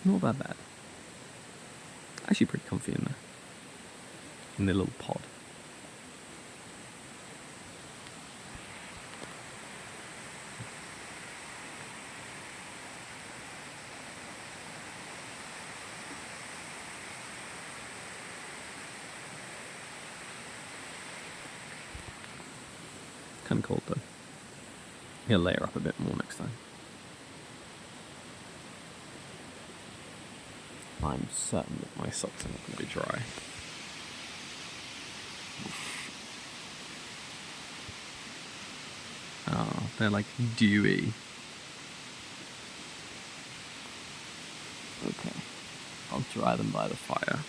not that bad. Actually pretty comfy in there. In the little pod. Kind of cold though. He'll layer up a bit more next time. I'm certain that my socks are not going to be dry. Oh, they're like dewy. Okay, I'll dry them by the fire.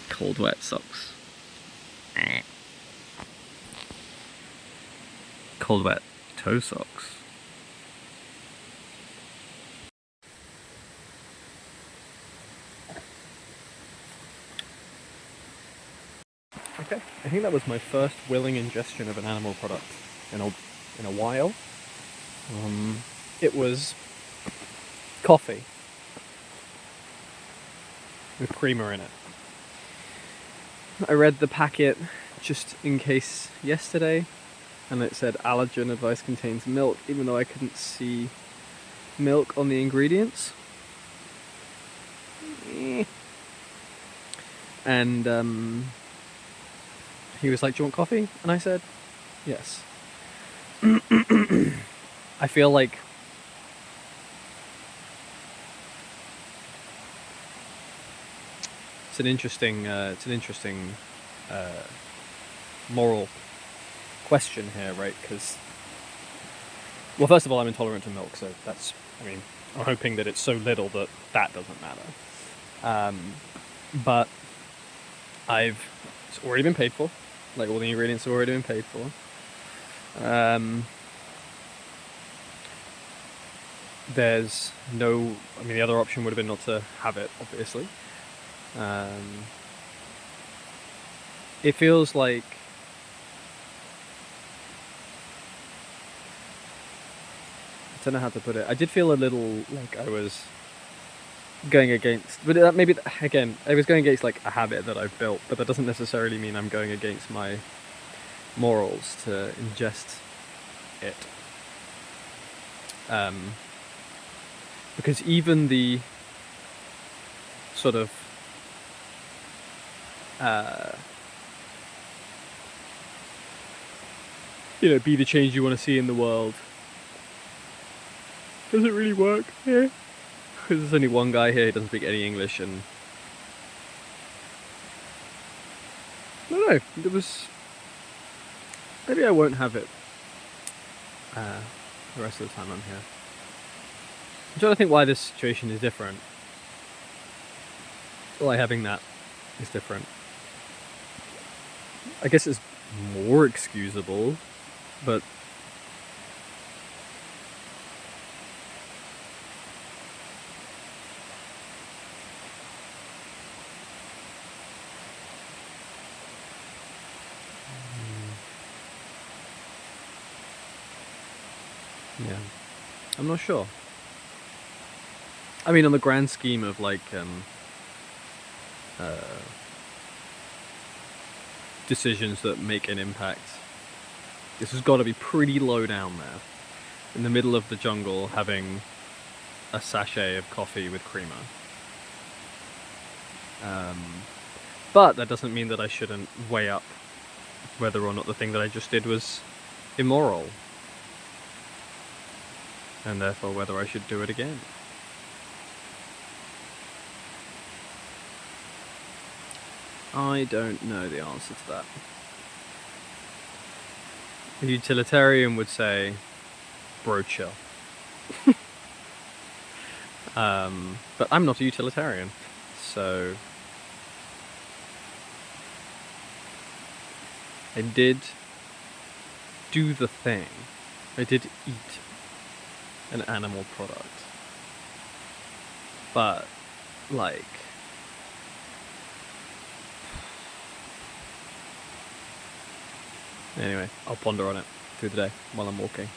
Cold wet socks. Cold wet toe socks. Okay, I think that was my first willing ingestion of an animal product in a while. It was coffee with creamer in it. I read the packet just in case yesterday, and it said allergen advice contains milk, even though I couldn't see milk on the ingredients. And he was like, "Do you want coffee?" And I said, "Yes." I feel like it's an interesting moral question here, right? Because, well, first of all, I'm intolerant to milk, so that's, I mean, I'm hoping that it's so little that that doesn't matter. But it's already been paid for. Like, all the ingredients have already been paid for. There's no, I mean, the other option would have been not to have it, obviously. It feels like I don't know how to put it. I did feel a little like I was going against, but maybe again, I was going against like a habit that I've built, but that doesn't necessarily mean I'm going against my morals to ingest it. Because even the sort of be the change you want to see in the world, does it really work here? Because there's only one guy here who doesn't speak any English, and I don't know, there was, maybe I won't have it the rest of the time I'm here. I'm trying to think why this situation is different. Why having that is different. I guess it's more excusable, but yeah, I'm not sure. I mean, on the grand scheme of like decisions that make an impact, this has got to be pretty low down there, in the middle of the jungle, having a sachet of coffee with creamer. But that doesn't mean that I shouldn't weigh up whether or not the thing that I just did was immoral, and therefore whether I should do it again. I don't know the answer to that. A utilitarian would say, bro, chill. But I'm not a utilitarian, so I did do the thing. I did eat an animal product. But, like, anyway, I'll ponder on it through the day while I'm walking.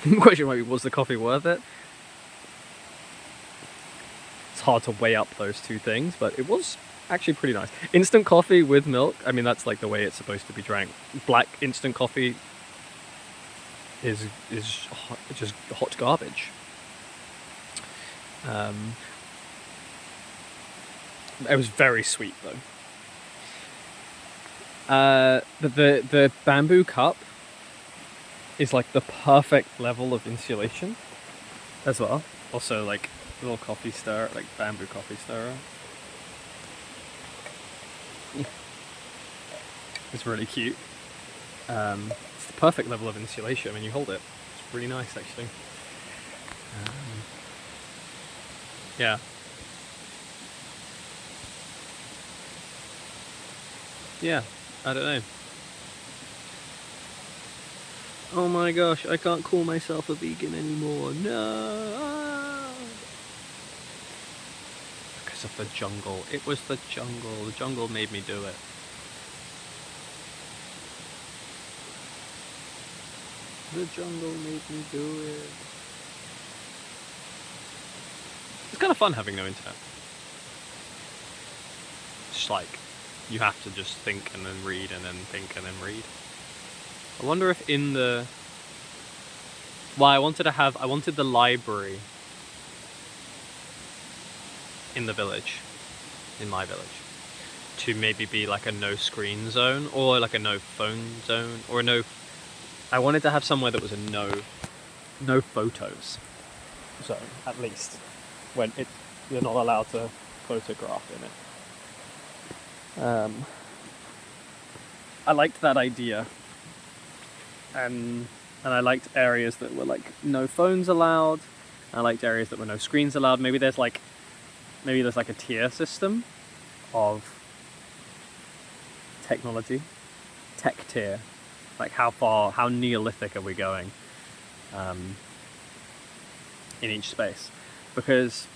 The question might be, was the coffee worth it? It's hard to weigh up those two things, but it was actually pretty nice. Instant coffee with milk, I mean, that's like the way it's supposed to be drank. Black instant coffee is just hot garbage. It was very sweet though. But the bamboo cup is like the perfect level of insulation as well. Also like a little coffee stirrer, like bamboo coffee stirrer. It's really cute. It's the perfect level of insulation when you hold it. It's really nice actually. Yeah. Yeah, I don't know. Oh my gosh, I can't call myself a vegan anymore. No! Because of the jungle. It was the jungle. The jungle made me do it. The jungle made me do it. It's kind of fun having no internet. It's like, you have to just think and then read and then think and then read. I wonder if in the... Well, I wanted the library in the village, in my village, to maybe be like a no screen zone, or like a no phone zone, or a no... I wanted to have somewhere that was a no photos zone, at least, when you're not allowed to photograph in it. I liked that idea, and I liked areas that were like no phones allowed. I liked areas that were no screens allowed. Maybe there's like a tier system of technology, tech tier, like how neolithic are we going in each space, because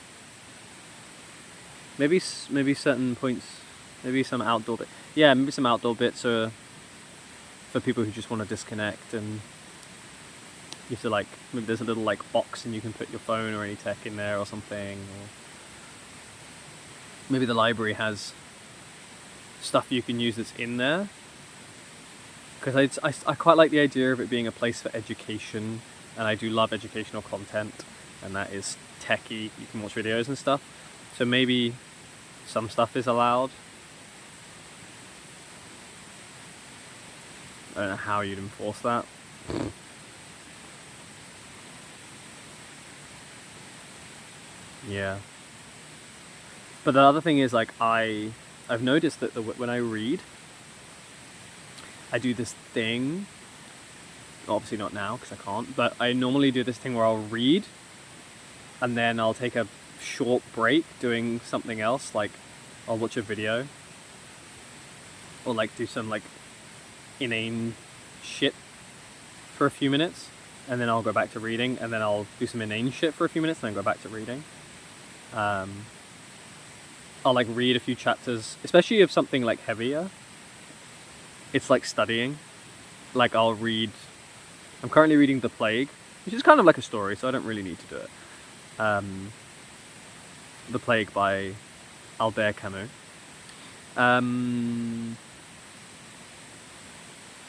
maybe certain points. Maybe some outdoor bits. Yeah, maybe some outdoor bits are for people who just want to disconnect, and you have to like, maybe there's a little like box and you can put your phone or any tech in there or something. Or maybe the library has stuff you can use that's in there. Because I quite like the idea of it being a place for education, and I do love educational content, and that is techie. You can watch videos and stuff. So maybe some stuff is allowed. I don't know how you'd enforce that. Yeah. But the other thing is, like, I've noticed that when I read, I do this thing, obviously not now because I can't, but I normally do this thing where I'll read and then I'll take a short break doing something else, like I'll watch a video or like do some like inane shit for a few minutes, and then I'll go back to reading, and then I'll do some inane shit for a few minutes and then go back to reading. I'll like read a few chapters, especially of something like heavier. It's like studying. Like I'm currently reading The Plague, which is kind of like a story, so I don't really need to do it. The Plague by Albert Camus.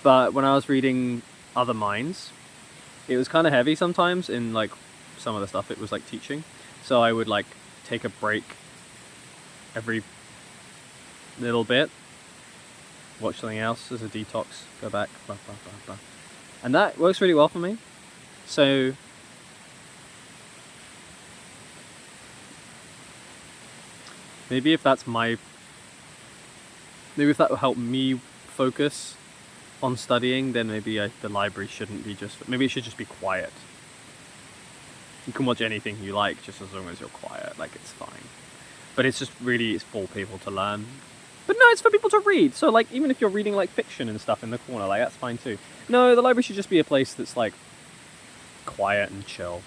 But when I was reading Other Minds, it was kind of heavy sometimes in like some of the stuff it was like teaching. So I would like take a break every little bit, watch something else as a detox, go back, blah, blah, blah, blah. And that works really well for me. So maybe if that will help me focus on studying, then maybe the library shouldn't be maybe it should just be quiet. You can watch anything you like just as long as you're quiet, like it's fine. But it's for people to learn. But no, it's for people to read. So like, even if you're reading like fiction and stuff in the corner, like that's fine too. No, the library should just be a place that's like quiet and chill.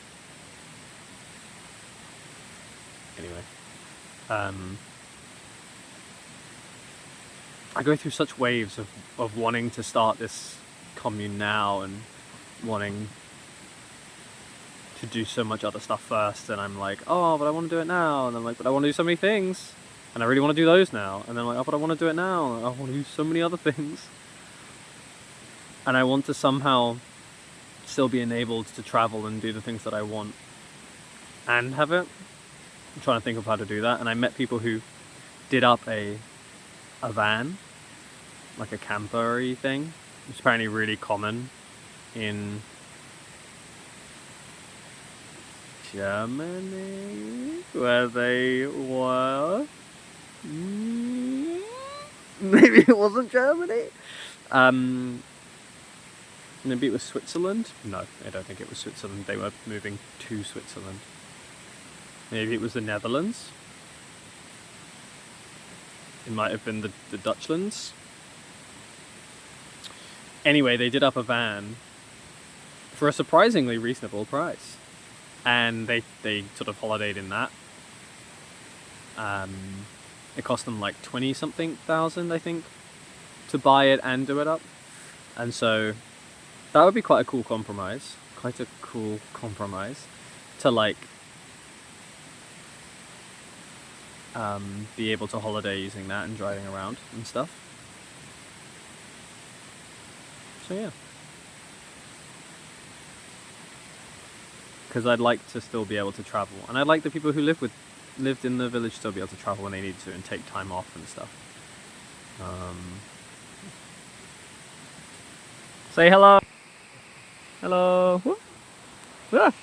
Anyway. I go through such waves of wanting to start this commune now and wanting to do so much other stuff first, and I'm like, oh, but I want to do it now, and I'm like, but I want to do so many things, and I really want to do those now, and then I'm like, oh, but I want to do it now, and I want to do so many other things, and I want to somehow still be enabled to travel and do the things that I want and have it. I'm trying to think of how to do that, and I met people who did up a van, like a camper-y thing, which is apparently really common in Germany, where they were. Maybe it wasn't Germany. Maybe it was Switzerland. No, I don't think it was Switzerland. They were moving to Switzerland. Maybe it was the Netherlands. It might have been the Dutchlands. Anyway, they did up a van for a surprisingly reasonable price, and they sort of holidayed in that. It cost them like 20-something thousand, I think, to buy it and do it up, and so that would be quite a cool compromise. To like be able to holiday using that and driving around and stuff. So yeah. Because I'd like to still be able to travel, and I'd like the people who lived in the village still be able to travel when they needed to and take time off and stuff. Say hello. Hello. Ah.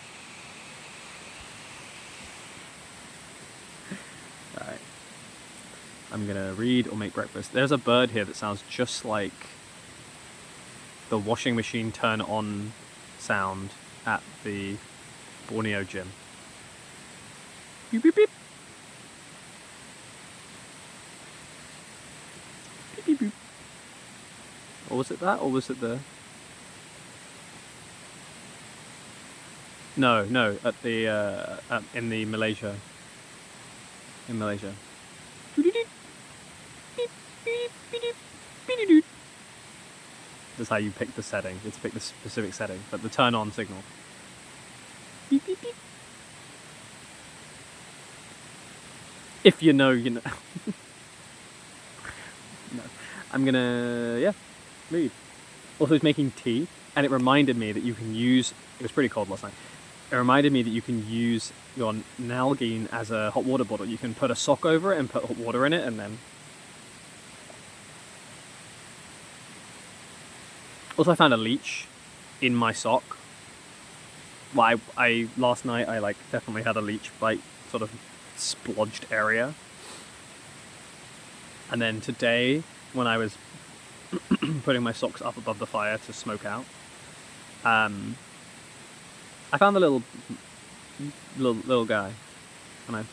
Alright. I'm gonna read or make breakfast. There's a bird here that sounds just like the washing machine turn on sound at the Borneo gym. Beep beep beep. Beep beep beep. Or was it that? Or was it the... No, at the in the Malaysia. In Malaysia. That's how you pick the setting. It's pick the specific setting, but the turn on signal. Beep, beep, beep. If you know, you know. No. I'm gonna, yeah, read. Also, it's making tea, and it reminded me that you can use, it was pretty cold last night, it reminded me that you can use your Nalgene as a hot water bottle. You can put a sock over it and put hot water in it, and then... Also, I found a leech in my sock. Well, I last night I like definitely had a leech bite, sort of splodged area. And then today, when I was putting my socks up above the fire to smoke out, I found the little guy, and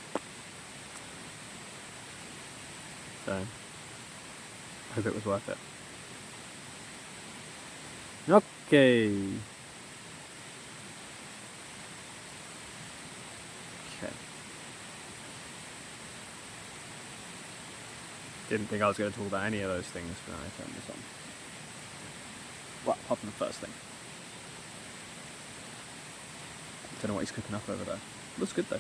so I hope it was worth it. Okay. Didn't think I was going to talk about any of those things when I turned this on. Well, apart from the first thing. Don't know what he's cooking up over there. Looks good though.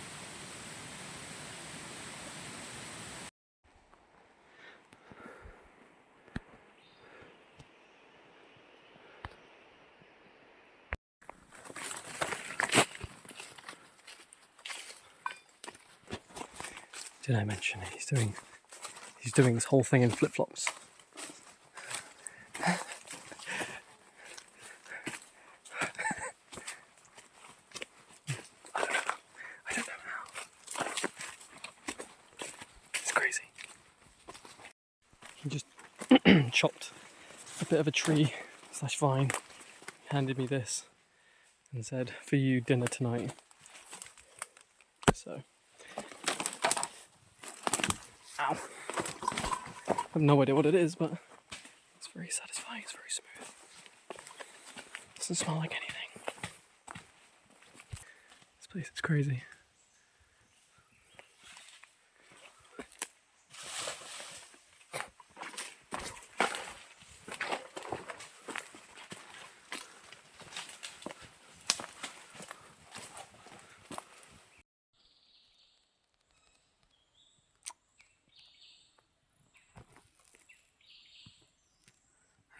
Did I mention he's doing this whole thing in flip-flops? I don't know how. It's crazy. He just chopped a bit of a tree / vine, handed me this, and said, "For you, dinner tonight." So, ow. I have no idea what it is, but it's very satisfying. It's very smooth. Doesn't smell like anything. This place is crazy.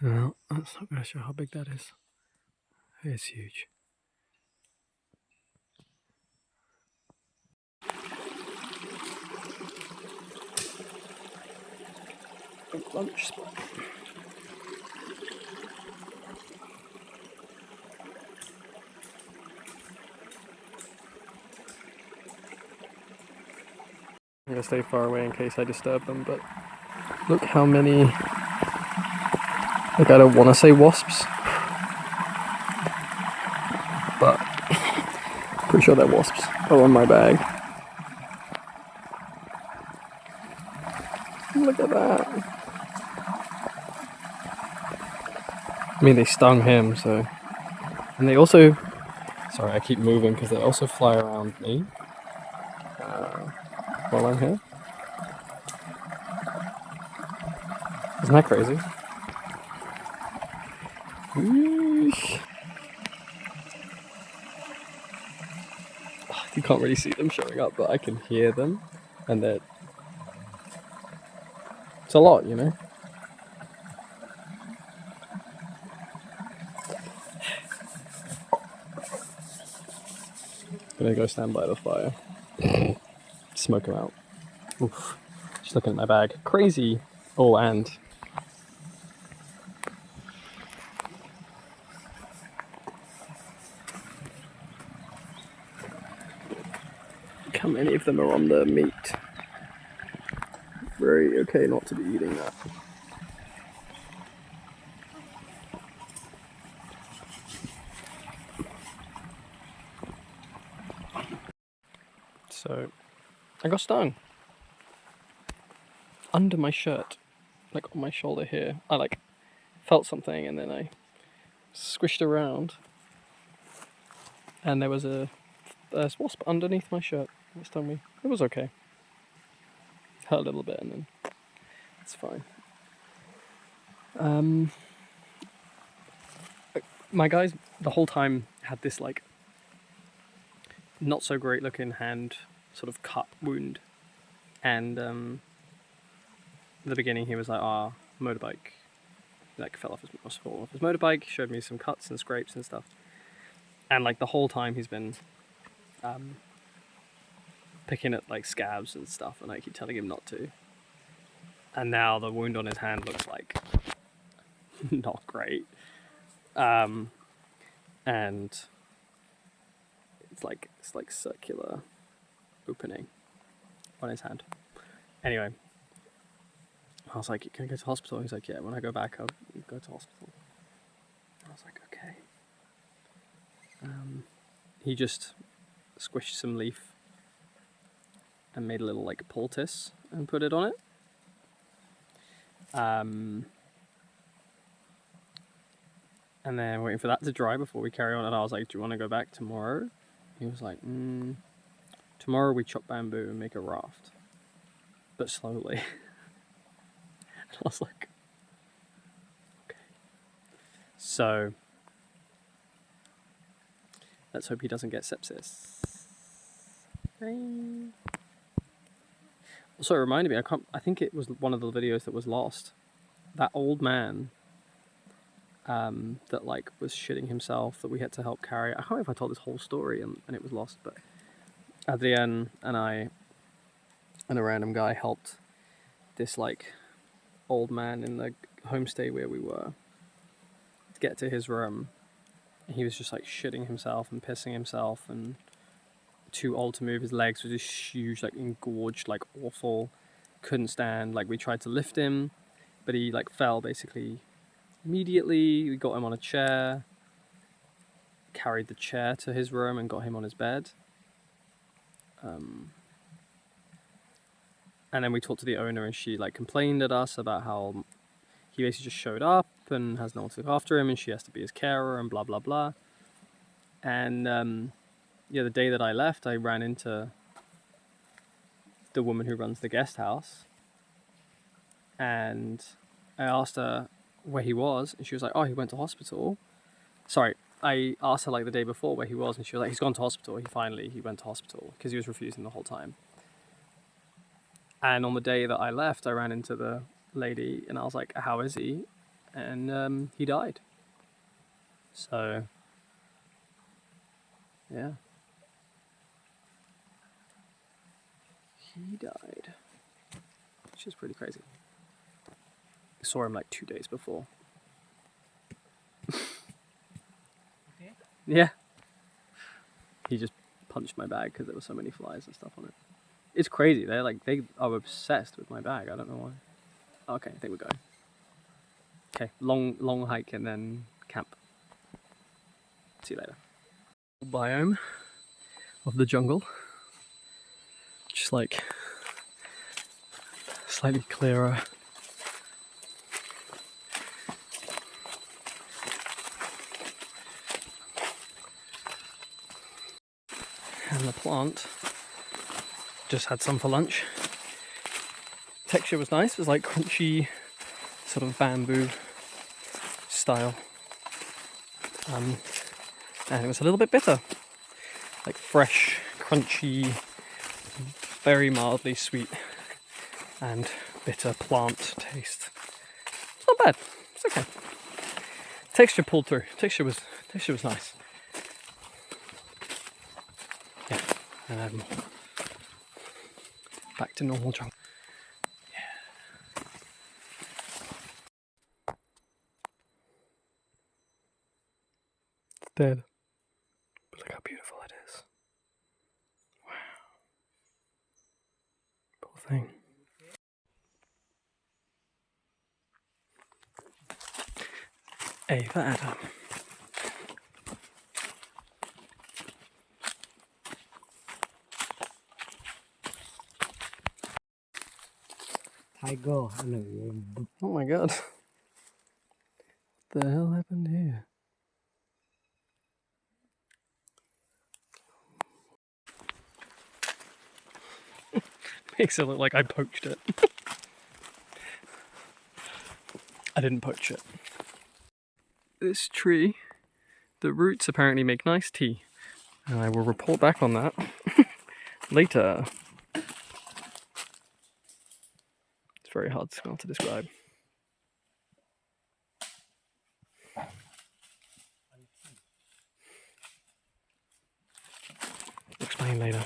Well, that's not going to show how big that is. It's huge. Lunch spot. I'm gonna stay far away in case I disturb them, but look how many. Like, I don't want to say wasps, but pretty sure they're wasps. Oh, on my bag. Look at that. I mean, they stung him, so. And they also. Sorry, I keep moving because they also fly around me while I'm here. Isn't that crazy? Eesh. You can't really see them showing up, but I can hear them, and it's a lot, you know. Gonna go stand by the fire, smoke them out. Oof. Just looking at my bag, crazy. Oh, and look how many of them are on the meat. Very okay not to be eating that. So, I got stung. Under my shirt. Like on my shoulder here. I like felt something and then I squished around. And there was a wasp underneath my shirt. It stung me. It was okay. It hurt a little bit and then it's fine. My guys the whole time had this like not so great looking hand sort of cut wound, and at the beginning he was like, motorbike, like fell off his motorbike, showed me some cuts and scrapes and stuff, and like the whole time he's been picking at like scabs and stuff, and I keep telling him not to, and now the wound on his hand looks like not great, and it's like circular opening on his hand. Anyway, I was like, "Can I go to hospital?" He's like, "Yeah, when I go back, I'll go to hospital." I was like, "Okay." He just squished some leaf and made a little like poultice and put it on it. And then waiting for that to dry before we carry on. And I was like, "Do you want to go back tomorrow?" He was like, "Tomorrow we chop bamboo and make a raft, but slowly." And I was like, "Okay." So let's hope he doesn't get sepsis. Also, it reminded me. I think it was one of the videos that was lost. That old man. That like was shitting himself that we had to help carry. I can't remember if I told this whole story and it was lost, but Adrienne and I and a random guy helped this like old man in the homestay where we were to get to his room. He was just like shitting himself and pissing himself and too old to move. His legs were just huge, like engorged, like awful. Couldn't stand. Like we tried to lift him, but he like fell basically. Immediately, we got him on a chair, carried the chair to his room and got him on his bed. And then we talked to the owner and she like complained at us about how he basically just showed up and has no one to look after him and she has to be his carer and blah, blah, blah. And the day that I left, I ran into the woman who runs the guest house and I asked her where he was, and she was like, "Oh, he went to hospital." Sorry, I asked her like the day before where he was, and she was like, "He's gone to hospital. He went to hospital," because he was refusing the whole time. And on the day that I left, I ran into the lady, and I was like, "How is he?" and he died. So, yeah. He died. Which is pretty crazy. I saw him like 2 days before. Okay. Yeah. He just punched my bag because there were so many flies and stuff on it. It's crazy. They are obsessed with my bag. I don't know why. Okay, I think we're going. Okay, long hike and then camp. See you later. Biome of the jungle. Just like slightly clearer. And the plant, just had some for lunch. Texture was nice, it was like crunchy, sort of bamboo style. And it was a little bit bitter. Like fresh, crunchy, very mildly sweet and bitter plant taste. It's not bad, it's okay. Texture pulled through, texture was nice. Yeah, back to normal jungle. Yeah. It's dead. But look how beautiful it is. Wow. Poor thing. A for Adam. Tiger. Oh my god. What the hell happened here? Makes it look like I poached it. I didn't poach it. This tree, the roots apparently make nice tea. And I will report back on that later. It's very hard to smell to describe. Explain later.